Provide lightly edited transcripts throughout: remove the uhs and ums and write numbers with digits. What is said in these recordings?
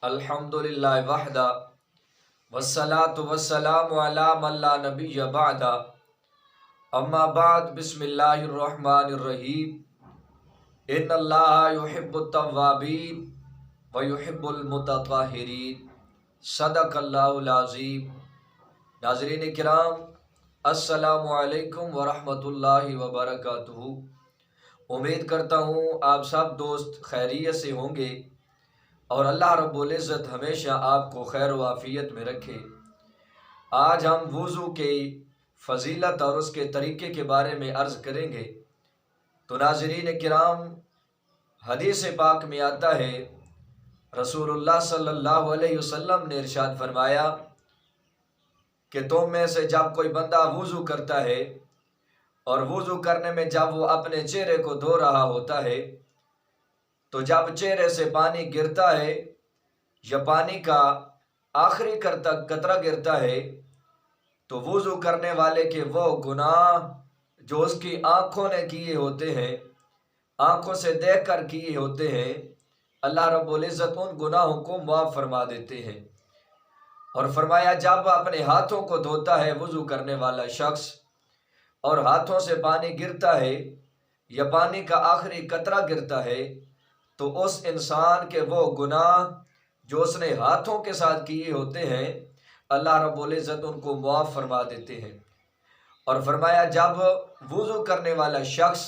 الحمدللہ وحدہ والصلاة والسلام علی من لا نبی بعدہ اما بعد بسم اللہ الرحمن الرحیم ان اللہ یحب التوابین ویحب المتطہرین صدق اللہ العظیم۔ ناظرین کرام، السلام علیکم ورحمۃ اللہ وبرکاتہ۔ امید کرتا ہوں آپ سب دوست خیریت سے ہوں گے اور اللہ رب العزت ہمیشہ آپ کو خیر و عافیت میں رکھے۔ آج ہم وضو کی فضیلت اور اس کے طریقے کے بارے میں عرض کریں گے۔ تو ناظرین کرام، حدیث پاک میں آتا ہے، رسول اللہ صلی اللہ علیہ وسلم نے ارشاد فرمایا کہ تم میں سے جب کوئی بندہ وضو کرتا ہے اور وضو کرنے میں جب وہ اپنے چہرے کو دھو رہا ہوتا ہے تو جب چہرے سے پانی گرتا ہے یا پانی کا آخری قطرہ گرتا ہے تو وضو کرنے والے کے وہ گناہ جو اس کی آنکھوں نے کیے ہوتے ہیں، آنکھوں سے دیکھ کر کیے ہوتے ہیں، اللہ رب العزت ان گناہوں کو معاف فرما دیتے ہیں۔ اور فرمایا جب اپنے ہاتھوں کو دھوتا ہے وضو کرنے والا شخص اور ہاتھوں سے پانی گرتا ہے یا پانی کا آخری قطرہ گرتا ہے تو اس انسان کے وہ گناہ جو اس نے ہاتھوں کے ساتھ کیے ہوتے ہیں اللہ رب العزت ان کو معاف فرما دیتے ہیں۔ اور فرمایا جب وضو کرنے والا شخص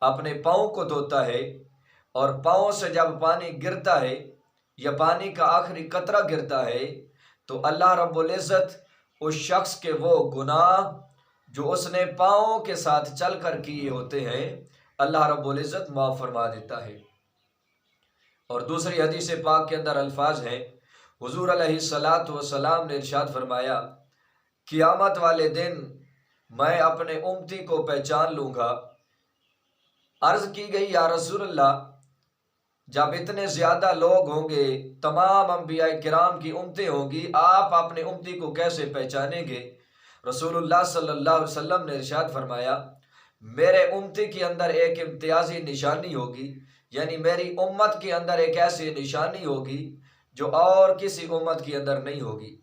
اپنے پاؤں کو دھوتا ہے اور پاؤں سے جب پانی گرتا ہے یا پانی کا آخری قطرہ گرتا ہے تو اللہ رب العزت اس شخص کے وہ گناہ جو اس نے پاؤں کے ساتھ چل کر کیے ہوتے ہیں اللہ رب العزت معاف فرما دیتا ہے۔ اور دوسری حدیث پاک کے اندر الفاظ ہیں، حضور علیہ الصلاۃ والسلام نے ارشاد فرمایا، قیامت والے دن میں اپنے امتی کو پہچان لوں گا۔ عرض کی گئی یا رسول اللہ، جب اتنے زیادہ لوگ ہوں گے، تمام انبیاء کرام کی امتیں ہوں گی، آپ اپنے امتی کو کیسے پہچانیں گے؟ رسول اللہ صلی اللہ علیہ وسلم نے ارشاد فرمایا، میرے امتی کے اندر ایک امتیازی نشانی ہوگی، یعنی میری امت کے اندر ایک ایسی نشانی ہوگی جو اور کسی امت کے اندر نہیں ہوگی۔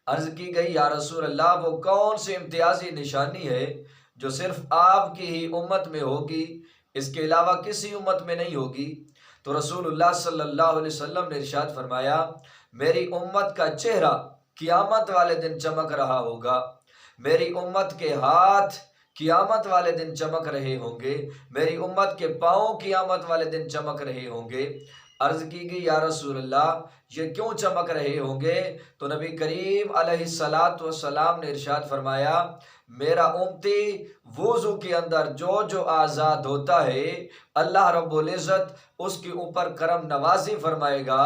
عرض کی گئی یا رسول اللہ، وہ کون سی امتیازی نشانی ہے جو صرف آپ کی ہی امت میں ہوگی، اس کے علاوہ کسی امت میں نہیں ہوگی؟ تو رسول اللہ صلی اللہ علیہ وسلم نے ارشاد فرمایا، میری امت کا چہرہ قیامت والے دن چمک رہا ہوگا، میری امت کے ہاتھ قیامت والے دن چمک رہے ہوں گے، میری امت کے پاؤں قیامت والے دن چمک رہے ہوں گے۔ عرض کی گئی یا رسول اللہ، یہ کیوں چمک رہے ہوں گے؟ تو نبی کریم علیہ الصلاۃ والسلام نے ارشاد فرمایا، میرا امتی وضو کے اندر جو آزاد ہوتا ہے اللہ رب العزت اس کے اوپر کرم نوازی فرمائے گا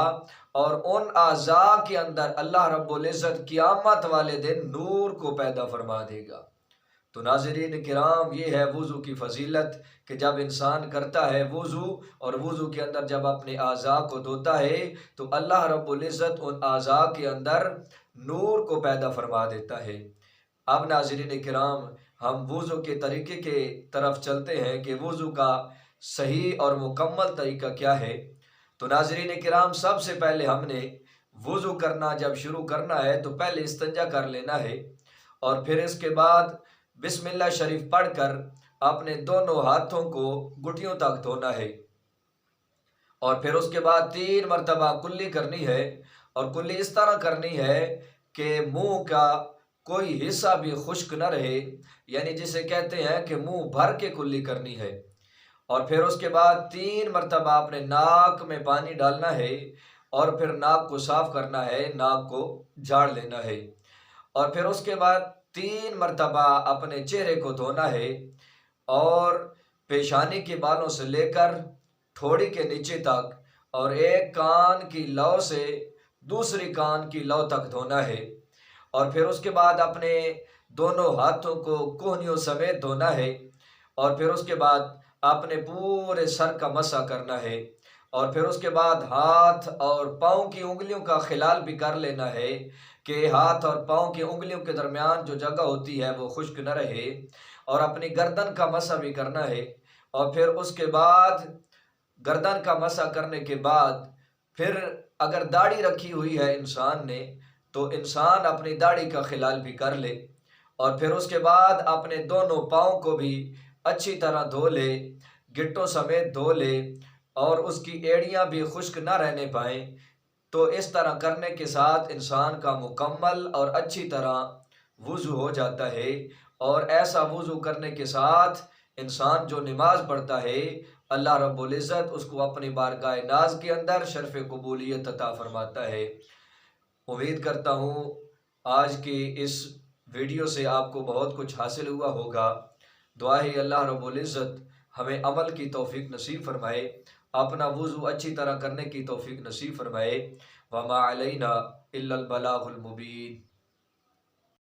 اور ان اعضاء کے اندر اللہ رب العزت قیامت والے دن نور کو پیدا فرما دے گا۔ تو ناظرین کرام، یہ ہے وضو کی فضیلت کہ جب انسان کرتا ہے وضو اور وضو کے اندر جب اپنے اعضاء کو دھوتا ہے تو اللہ رب العزت ان اعضاء کے اندر نور کو پیدا فرما دیتا ہے۔ اب ناظرین کرام، ہم وضو کے طریقے کے طرف چلتے ہیں کہ وضو کا صحیح اور مکمل طریقہ کیا ہے۔ تو ناظرین کرام، سب سے پہلے ہم نے وضو کرنا جب شروع کرنا ہے تو پہلے استنجا کر لینا ہے اور پھر اس کے بعد بسم اللہ شریف پڑھ کر اپنے دونوں ہاتھوں کو گھٹنوں تک دھونا ہے اور پھر اس کے بعد 3 مرتبہ کلی کرنی ہے، اور کلی اس طرح کرنی ہے کہ منہ کا کوئی حصہ بھی خشک نہ رہے، یعنی جسے کہتے ہیں کہ منہ بھر کے کلی کرنی ہے۔ اور پھر اس کے بعد 3 مرتبہ اپنے ناک میں پانی ڈالنا ہے اور پھر ناک کو صاف کرنا ہے، ناک کو جھاڑ لینا ہے، اور پھر اس کے بعد 3 مرتبہ اپنے چہرے کو دھونا ہے اور پیشانی کے بالوں سے لے کر ٹھوڑی کے نیچے تک اور ایک کان کی لو سے دوسری کان کی لو تک دھونا ہے، اور پھر اس کے بعد اپنے دونوں ہاتھوں کو کوہنیوں سمیت دھونا ہے، اور پھر اس کے بعد اپنے پورے سر کا مسح کرنا ہے، اور پھر اس کے بعد ہاتھ اور پاؤں کی انگلیوں کا خلال بھی کر لینا ہے کہ ہاتھ اور پاؤں کی انگلیوں کے درمیان جو جگہ ہوتی ہے وہ خشک نہ رہے، اور اپنی گردن کا مسح بھی کرنا ہے، اور پھر اس کے بعد گردن کا مسح کرنے کے بعد پھر اگر داڑھی رکھی ہوئی ہے انسان نے تو انسان اپنی داڑھی کا خلال بھی کر لے، اور پھر اس کے بعد اپنے دونوں پاؤں کو بھی اچھی طرح دھو لے، گٹوں سمیت دھو لے، اور اس کی ایڑیاں بھی خشک نہ رہنے پائیں۔ تو اس طرح کرنے کے ساتھ انسان کا مکمل اور اچھی طرح وضو ہو جاتا ہے، اور ایسا وضو کرنے کے ساتھ انسان جو نماز پڑھتا ہے اللہ رب العزت اس کو اپنی بارگاہ ناز کے اندر شرف قبولیت عطا فرماتا ہے۔ امید کرتا ہوں آج کی اس ویڈیو سے آپ کو بہت کچھ حاصل ہوا ہوگا۔ دعا ہے اللہ رب العزت ہمیں عمل کی توفیق نصیب فرمائے، اپنا وضو اچھی طرح کرنے کی توفیق نصیب فرمائے۔ وما علینا الا البلاغ المبین۔